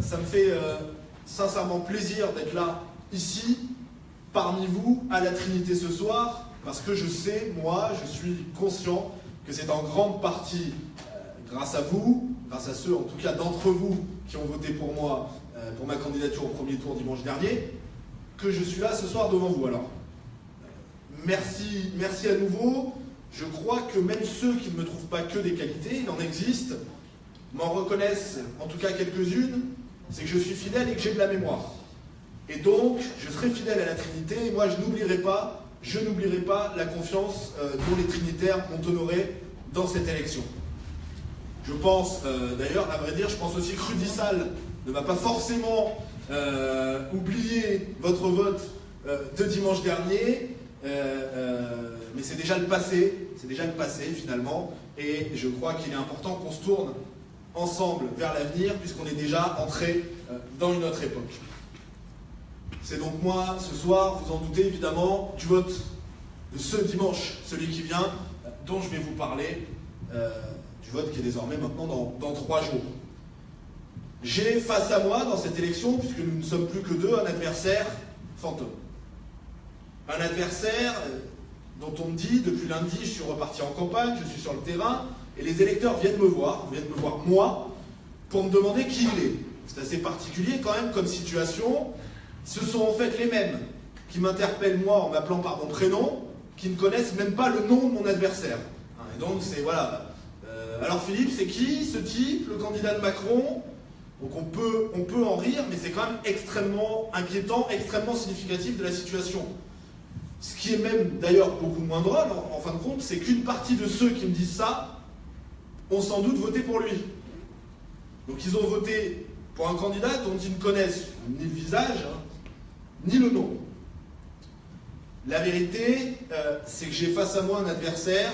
Ça me fait sincèrement plaisir d'être là, ici, parmi vous, à la Trinité ce soir, parce que je sais, moi, je suis conscient que c'est en grande partie grâce à vous, grâce à ceux, en tout cas d'entre vous, qui ont voté pour moi, pour ma candidature au premier tour dimanche dernier, que je suis là ce soir devant vous. Alors, merci à nouveau. Je crois que même ceux qui ne me trouvent pas que des qualités, il en existe, m'en reconnaissent en tout cas quelques-unes, c'est que je suis fidèle et que j'ai de la mémoire. Et donc, je serai fidèle à la Trinité, et moi je n'oublierai pas la confiance dont les Trinitaires m'ont honoré dans cette élection. Je pense, d'ailleurs, à vrai dire, je pense aussi que Rudy Sall ne va pas forcément oublier votre vote de dimanche dernier, mais c'est déjà le passé finalement, et je crois qu'il est important qu'on se tourne ensemble vers l'avenir, puisqu'on est déjà entré dans une autre époque. C'est donc moi, ce soir, vous en doutez évidemment, du vote de ce dimanche, celui qui vient, dont je vais vous parler, du vote qui est désormais maintenant dans 3 jours. J'ai face à moi, dans cette élection, puisque nous ne sommes plus que 2, un adversaire fantôme. Un adversaire dont on me dit, depuis lundi, je suis reparti en campagne, je suis sur le terrain, et les électeurs viennent me voir moi, pour me demander qui il est. C'est assez particulier quand même comme situation. Ce sont en fait les mêmes qui m'interpellent moi en m'appelant par mon prénom, qui ne connaissent même pas le nom de mon adversaire. Et donc c'est voilà. Alors Philippe, c'est qui ce type, le candidat de Macron? Donc on peut en rire, mais c'est quand même extrêmement inquiétant, extrêmement significatif de la situation. Ce qui est même d'ailleurs beaucoup moins drôle, en fin de compte, c'est qu'une partie de ceux qui me disent ça ont sans doute voté pour lui. Donc ils ont voté pour un candidat dont ils ne connaissent ni le visage, ni le nom. La vérité, c'est que j'ai face à moi un adversaire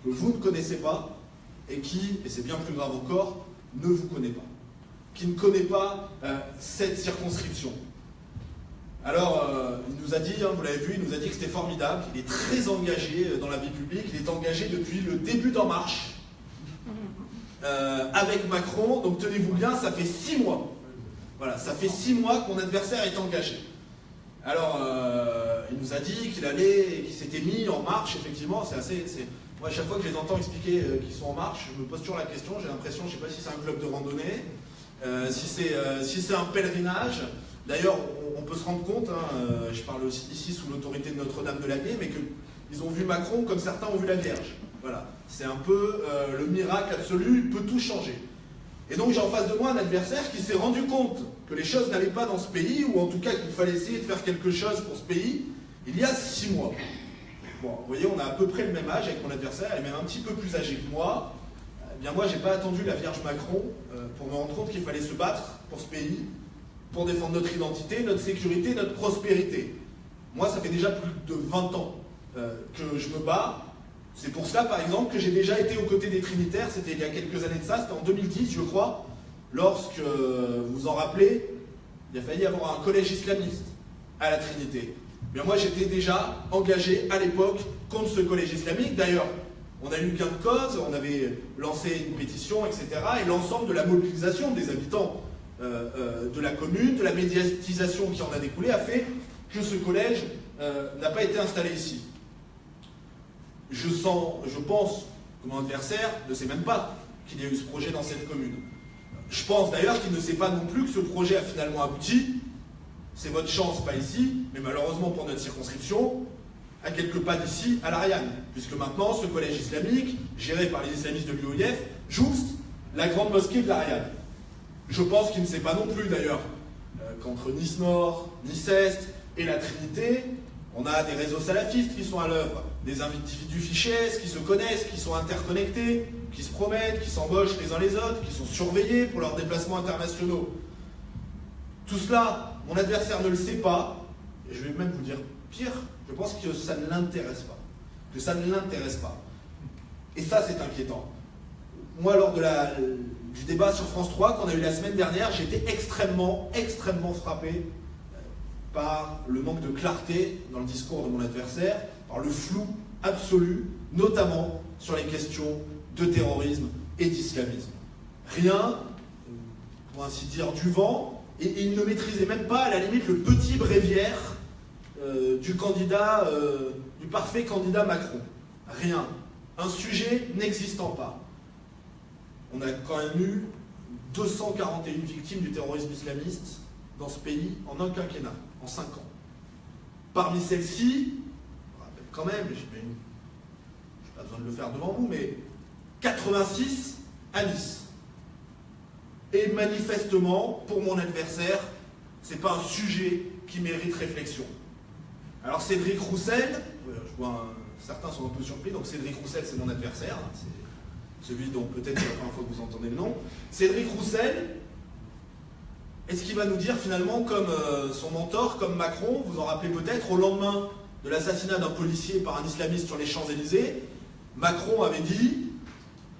que vous ne connaissez pas et qui, et c'est bien plus grave encore, ne vous connaît pas. Qui ne connaît pas cette circonscription. Alors, il nous a dit, vous l'avez vu, il nous a dit que c'était formidable, il est très engagé dans la vie publique, il est engagé depuis le début d'En Marche, avec Macron, donc tenez-vous bien, ça fait 6 mois. Voilà, ça fait 6 mois que mon adversaire est engagé. Alors, il nous a dit qu'il s'était mis en marche, effectivement, c'est assez... Moi, à chaque fois que je les entends expliquer qu'ils sont en marche, je me pose toujours la question, j'ai l'impression, je ne sais pas si c'est un club de randonnée, si c'est un pèlerinage. D'ailleurs, on peut se rendre compte, je parle aussi ici sous l'autorité de Notre-Dame de l'Agné, mais qu'ils ont vu Macron comme certains ont vu la Vierge. Voilà, c'est un peu le miracle absolu, il peut tout changer. Et donc j'ai en face de moi un adversaire qui s'est rendu compte que les choses n'allaient pas dans ce pays, ou en tout cas qu'il fallait essayer de faire quelque chose pour ce pays, il y a 6 mois. Bon, vous voyez, on a à peu près le même âge avec mon adversaire, elle est même un petit peu plus âgée que moi. Eh bien moi, j'ai pas attendu la Vierge Macron pour me rendre compte qu'il fallait se battre pour ce pays, pour défendre notre identité, notre sécurité, notre prospérité. Moi, ça fait déjà plus de 20 ans que je me bats. C'est pour cela, par exemple, que j'ai déjà été aux côtés des Trinitaires, c'était il y a quelques années de ça, c'était en 2010, je crois, lorsque, vous vous en rappelez, il a failli y avoir un collège islamiste à la Trinité. Bien, moi, j'étais déjà engagé à l'époque contre ce collège islamique. D'ailleurs, on a eu gain de cause, on avait lancé une pétition, etc. Et l'ensemble de la mobilisation des habitants de la commune, de la médiatisation qui en a découlé, a fait que ce collège n'a pas été installé ici. Je pense que mon adversaire ne sait même pas qu'il y a eu ce projet dans cette commune. Je pense d'ailleurs qu'il ne sait pas non plus que ce projet a finalement abouti. C'est votre chance, pas ici, mais malheureusement pour notre circonscription, à quelques pas d'ici, à l'Ariane, puisque maintenant ce collège islamique, géré par les islamistes de l'UOIF, jouxte la grande mosquée de l'Ariane. Je pense qu'il ne sait pas non plus d'ailleurs qu'entre Nice Nord, Nice Est et la Trinité, on a des réseaux salafistes qui sont à l'œuvre, des individus fichés, qui se connaissent, qui sont interconnectés, qui se promènent, qui s'embauchent les uns les autres, qui sont surveillés pour leurs déplacements internationaux. Tout cela, mon adversaire ne le sait pas, et je vais même vous dire pire, je pense que ça ne l'intéresse pas. Que ça ne l'intéresse pas. Et ça, c'est inquiétant. Moi, lors du débat sur France 3 qu'on a eu la semaine dernière, j'ai été extrêmement frappé par le manque de clarté dans le discours de mon adversaire, par le flou absolu, notamment sur les questions de terrorisme et d'islamisme. Rien, pour ainsi dire, du vent, et il ne maîtrisait même pas, à la limite, le petit bréviaire du candidat, du parfait candidat Macron. Rien. Un sujet n'existant pas. On a quand même eu 241 victimes du terrorisme islamiste dans ce pays en un quinquennat, en 5 ans. Parmi celles-ci, je rappelle quand même, je n'ai pas besoin de le faire devant vous, mais 86 à Nice. Et manifestement, pour mon adversaire, ce n'est pas un sujet qui mérite réflexion. Alors Cédric Roussel, je vois certains sont un peu surpris, donc Cédric Roussel c'est mon adversaire, hein, c'est celui dont peut-être c'est la première fois que vous entendez le nom. Cédric Roussel, est-ce qu'il va nous dire finalement, comme son mentor, comme Macron, vous en rappelez peut-être, au lendemain de l'assassinat d'un policier par un islamiste sur les Champs-Élysées, Macron avait dit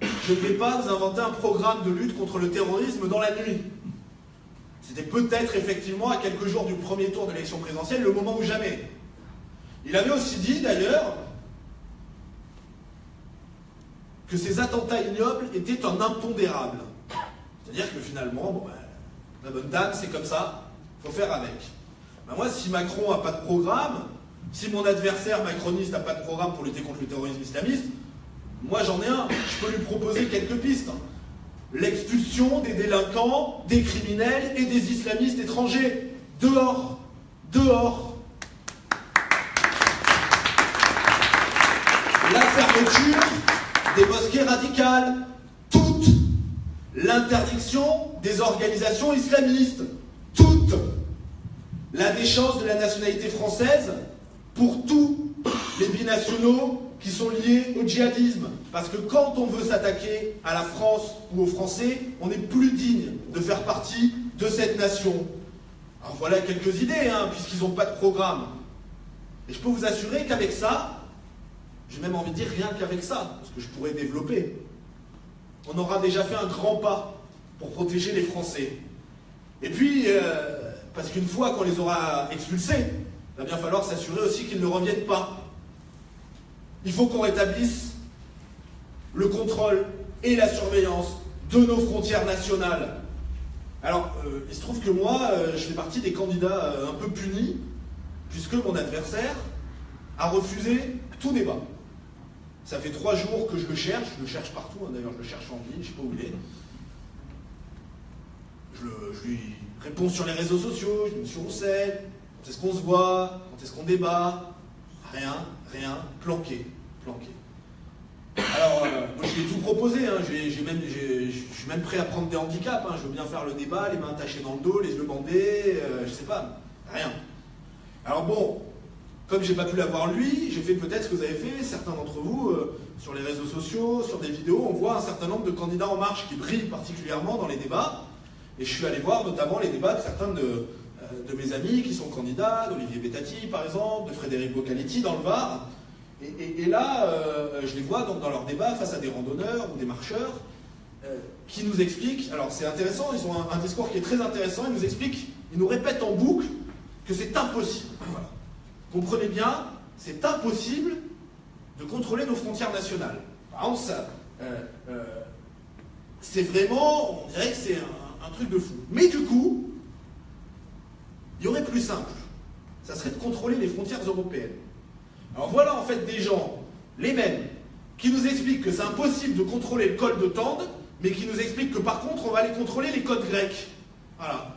« Je ne vais pas vous inventer un programme de lutte contre le terrorisme dans la nuit ». C'était peut-être effectivement à quelques jours du premier tour de l'élection présidentielle, le moment ou jamais. Il avait aussi dit d'ailleurs que ces attentats ignobles étaient un impondérable. C'est-à-dire que finalement, bon, la bonne dame, c'est comme ça, il faut faire avec. Ben moi, si Macron n'a pas de programme, si mon adversaire macroniste n'a pas de programme pour lutter contre le terrorisme islamiste, moi j'en ai un, je peux lui proposer quelques pistes. L'expulsion des délinquants, des criminels et des islamistes étrangers. Dehors, dehors. La fermeture des mosquées radicales, toute. L'interdiction des organisations islamistes, toute. La déchéance de la nationalité française pour tous les binationaux qui sont liés au djihadisme. Parce que quand on veut s'attaquer à la France ou aux Français, on n'est plus digne de faire partie de cette nation. Alors voilà quelques idées, hein, puisqu'ils n'ont pas de programme. Et je peux vous assurer qu'avec ça, j'ai même envie de dire rien qu'avec ça, parce que je pourrais développer, on aura déjà fait un grand pas pour protéger les Français. Et puis, parce qu'une fois qu'on les aura expulsés, il va bien falloir s'assurer aussi qu'ils ne reviennent pas. Il faut qu'on rétablisse le contrôle et la surveillance de nos frontières nationales. Alors, il se trouve que moi, je fais partie des candidats un peu punis, puisque mon adversaire a refusé tout débat. Ça fait 3 jours que je le cherche partout, hein, d'ailleurs je le cherche en ligne, je ne sais pas où il est. Je lui réponds sur les réseaux sociaux, je dis « Monsieur Roussel, quand est-ce qu'on se voit? Quand est-ce qu'on débat ?» Rien, planqué. Alors, moi je lui ai tout proposé, hein. Je suis même prêt à prendre des handicaps, hein. Je veux bien faire le débat, les mains attachées dans le dos, les yeux bandés, je sais pas, rien. Alors bon, comme j'ai pas pu l'avoir lui, j'ai fait peut-être ce que vous avez fait, certains d'entre vous, sur les réseaux sociaux, sur des vidéos, on voit un certain nombre de candidats En Marche qui brillent particulièrement dans les débats, et je suis allé voir notamment les débats de certains de mes amis qui sont candidats, d'Olivier Bettati par exemple, de Frédéric Bocaletti dans le Var, et là, je les vois donc dans leurs débats face à des randonneurs ou des marcheurs qui nous expliquent, alors c'est intéressant, ils ont un discours qui est très intéressant, ils nous expliquent, ils nous répètent en boucle que c'est impossible. Voilà. Comprenez bien, c'est impossible de contrôler nos frontières nationales. Par exemple, ça, c'est vraiment, on dirait que c'est un truc de fou. Mais du coup, il y aurait plus simple. Ça serait de contrôler les frontières européennes. Alors voilà en fait des gens, les mêmes, qui nous expliquent que c'est impossible de contrôler le col de Tende, mais qui nous expliquent que par contre on va aller contrôler les codes grecs. Voilà.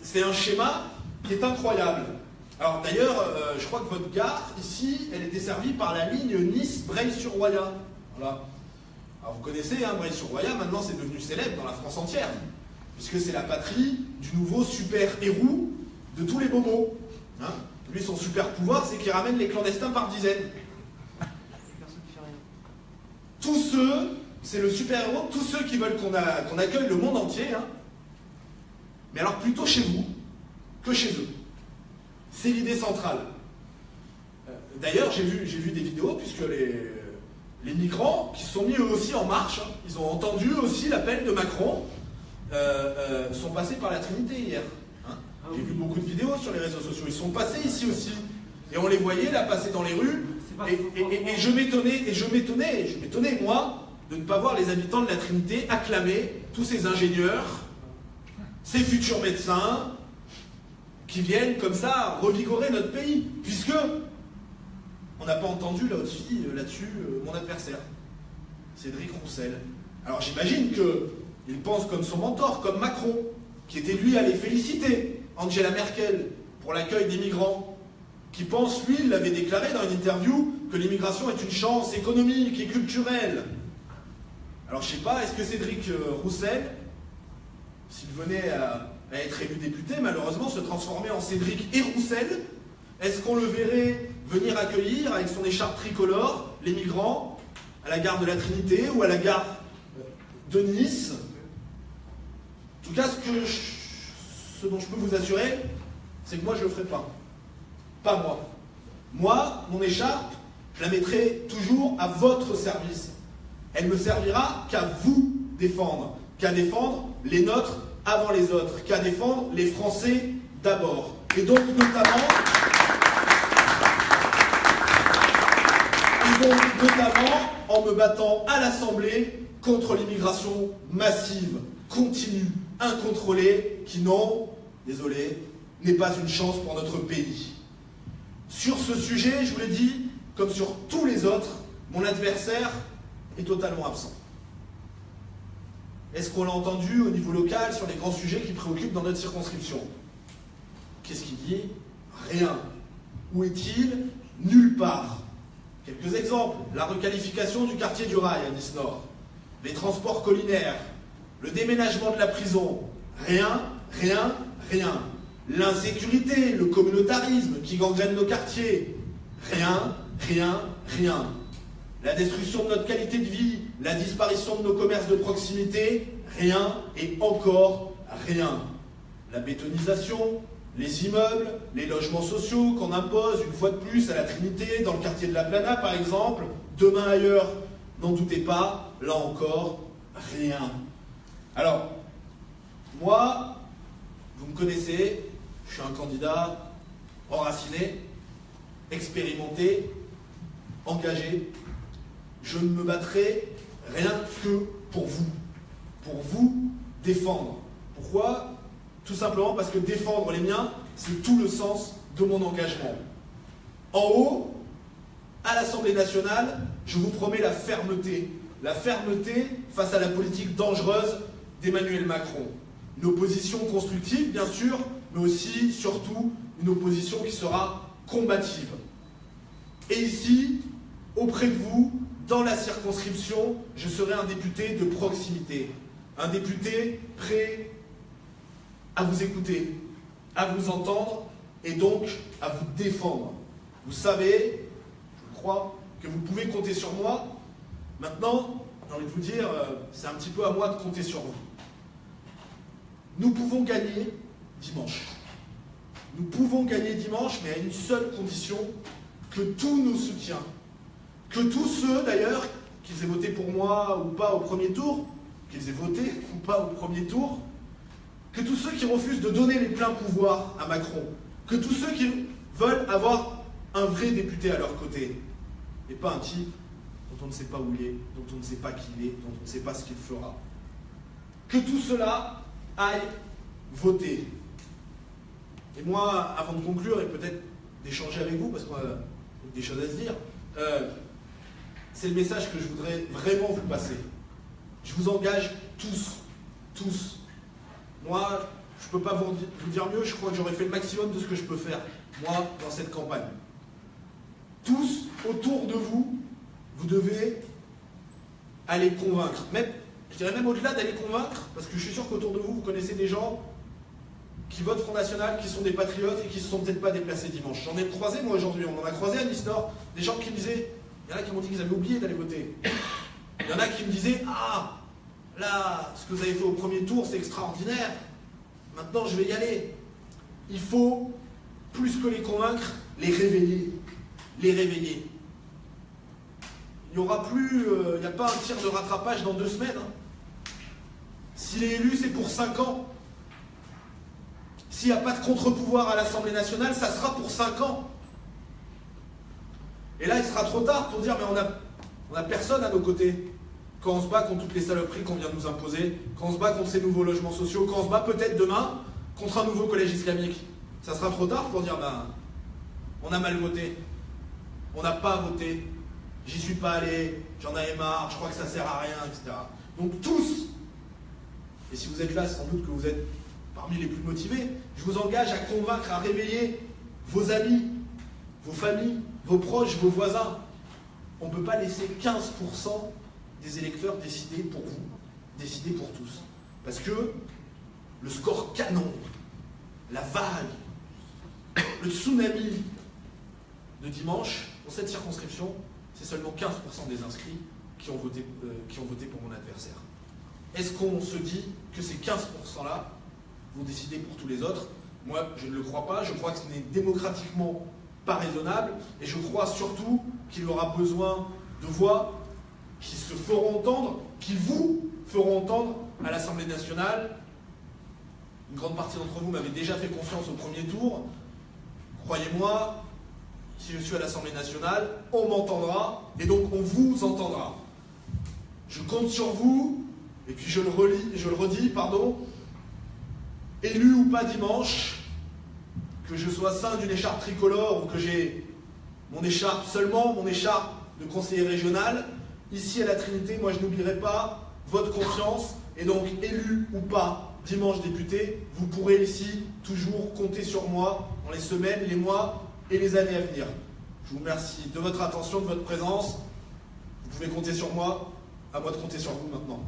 C'est un schéma qui est incroyable. Alors d'ailleurs, je crois que votre gare, ici, elle est desservie par la ligne Nice-Breil-sur-Roya. Voilà. Alors vous connaissez, hein, Breil-sur-Roya, maintenant c'est devenu célèbre dans la France entière, puisque c'est la patrie du nouveau super-héros de tous les bobos. Hein. Lui, son super pouvoir, c'est qu'il ramène les clandestins par dizaines. Tous ceux, c'est le super-héros, tous ceux qui veulent qu'on accueille le monde entier, hein, mais alors plutôt chez vous que chez eux. C'est l'idée centrale. D'ailleurs, j'ai vu des vidéos, puisque les migrants, qui se sont mis eux aussi en marche, hein, ils ont entendu aussi l'appel de Macron, sont passés par la Trinité hier. Hein. J'ai vu beaucoup de vidéos sur les réseaux sociaux, ils sont passés ici aussi. Et on les voyait là passer dans les rues, et je m'étonnais, moi, de ne pas voir les habitants de la Trinité acclamer tous ces ingénieurs ces futurs médecins qui viennent comme ça revigorer notre pays, puisque on n'a pas entendu là-dessus mon adversaire, Cédric Roussel. Alors j'imagine qu'il pense comme son mentor, comme Macron, qui était lui allé féliciter Angela Merkel pour l'accueil des migrants, qui pense, lui, il l'avait déclaré dans une interview, que l'immigration est une chance économique et culturelle. Alors je sais pas, est-ce que Cédric Roussel, s'il venait à être élu député, malheureusement se transformer en Cédric et Roussel, est-ce qu'on le verrait venir accueillir avec son écharpe tricolore les migrants à la gare de la Trinité ou à la gare de Nice? En tout cas, ce dont je peux vous assurer, c'est que moi je le ferai pas. Pas moi. Moi, mon écharpe, je la mettrai toujours à votre service. Elle me servira qu'à vous défendre, qu'à défendre les nôtres avant les autres, qu'à défendre les Français d'abord. Et donc notamment en me battant à l'Assemblée contre l'immigration massive, continue, incontrôlée, qui non, désolé, n'est pas une chance pour notre pays. Sur ce sujet, je vous l'ai dit, comme sur tous les autres, mon adversaire est totalement absent. Est-ce qu'on l'a entendu au niveau local sur les grands sujets qui préoccupent dans notre circonscription? Qu'est-ce qu'il dit? Rien. Où est-il? Nulle part. Quelques exemples. La requalification du quartier du Rail à Nice Nord. Les transports collinaires. Le déménagement de la prison. Rien, rien, rien. L'insécurité, le communautarisme qui gangrène nos quartiers. Rien, rien, rien. La destruction de notre qualité de vie, la disparition de nos commerces de proximité, rien et encore rien. La bétonisation, les immeubles, les logements sociaux qu'on impose une fois de plus à la Trinité, dans le quartier de la Plana par exemple, demain ailleurs, n'en doutez pas, là encore, rien. Alors, moi, vous me connaissez, je suis un candidat enraciné, expérimenté, engagé. Je ne me battrai rien que pour vous défendre. Pourquoi? Tout simplement parce que défendre les miens, c'est tout le sens de mon engagement. En haut, à l'Assemblée nationale, je vous promets la fermeté face à la politique dangereuse d'Emmanuel Macron. Une opposition constructive, bien sûr, mais aussi, surtout, une opposition qui sera combative. Et ici, auprès de vous, dans la circonscription, je serai un député de proximité. Un député prêt à vous écouter, à vous entendre et donc à vous défendre. Vous savez, je crois, que vous pouvez compter sur moi. Maintenant, j'ai envie de vous dire, c'est un petit peu à moi de compter sur vous. Nous pouvons gagner dimanche. Nous pouvons gagner dimanche, mais à une seule condition, que tous nos soutiens, que tous ceux d'ailleurs, qu'ils aient voté pour moi ou pas au premier tour, qu'ils aient voté ou pas au premier tour, que tous ceux qui refusent de donner les pleins pouvoirs à Macron, que tous ceux qui veulent avoir un vrai député à leur côté, et pas un type dont on ne sait pas où il est, dont on ne sait pas qui il est, dont on ne sait pas ce qu'il fera, que tout cela aille voter. Et moi, avant de conclure et peut-être d'échanger avec vous, parce qu'on a des choses à se dire, c'est le message que je voudrais vraiment vous passer. Je vous engage tous. Moi, je ne peux pas vous dire mieux, je crois que j'aurais fait le maximum de ce que je peux faire, moi, dans cette campagne. Tous, autour de vous, vous devez aller convaincre. Même, je dirais même au-delà d'aller convaincre, parce que je suis sûr qu'autour de vous, vous connaissez des gens qui votent Front National, qui sont des patriotes et qui ne se sont peut-être pas déplacés dimanche. J'en ai croisé, moi, aujourd'hui. On en a croisé à Nice Nord. Des gens qui me disaient, il y en a qui m'ont dit qu'ils avaient oublié d'aller voter. Il y en a qui me disaient, ah, là, ce que vous avez fait au premier tour, c'est extraordinaire. Maintenant, je vais y aller. Il faut, plus que les convaincre, les réveiller. Les réveiller. Il n'y aura plus, il n'y a pas un tir de rattrapage dans 2 semaines. Hein. S'il est élu, c'est pour 5 ans. S'il n'y a pas de contre-pouvoir à l'Assemblée nationale, ça sera pour 5 ans. Et là, il sera trop tard pour dire, mais on a personne à nos côtés. quand on se bat contre toutes les saloperies qu'on vient de nous imposer, quand on se bat contre ces nouveaux logements sociaux, quand on se bat peut-être demain contre un nouveau collège islamique. Ça sera trop tard pour dire ben, on a mal voté, on n'a pas voté, j'y suis pas allé, j'en avais marre, je crois que ça sert à rien, etc. Donc tous, et si vous êtes là, sans doute que vous êtes parmi les plus motivés, je vous engage à convaincre, à réveiller vos amis, vos familles, vos proches, vos voisins. On ne peut pas laisser 15% des électeurs décider pour vous, décider pour tous. Parce que le score canon, la vague, le tsunami de dimanche, pour cette circonscription, c'est seulement 15% des inscrits qui ont voté pour mon adversaire. Est-ce qu'on se dit que ces 15%-là vont décider pour tous les autres? Moi, je ne le crois pas. Je crois que ce n'est démocratiquement pas raisonnable. Et je crois surtout qu'il aura besoin de voix qui se feront entendre, qui vous feront entendre à l'Assemblée nationale. Une grande partie d'entre vous m'avait déjà fait confiance au premier tour. Croyez-moi, si je suis à l'Assemblée nationale, on m'entendra et donc on vous entendra. Je compte sur vous, et puis je le redis, élu ou pas dimanche, que je sois ceint d'une écharpe tricolore ou que j'ai mon écharpe de conseiller régional, ici à la Trinité, moi je n'oublierai pas votre confiance, et donc élu ou pas dimanche député, vous pourrez ici toujours compter sur moi dans les semaines, les mois et les années à venir. Je vous remercie de votre attention, de votre présence. Vous pouvez compter sur moi, à moi de compter sur vous maintenant.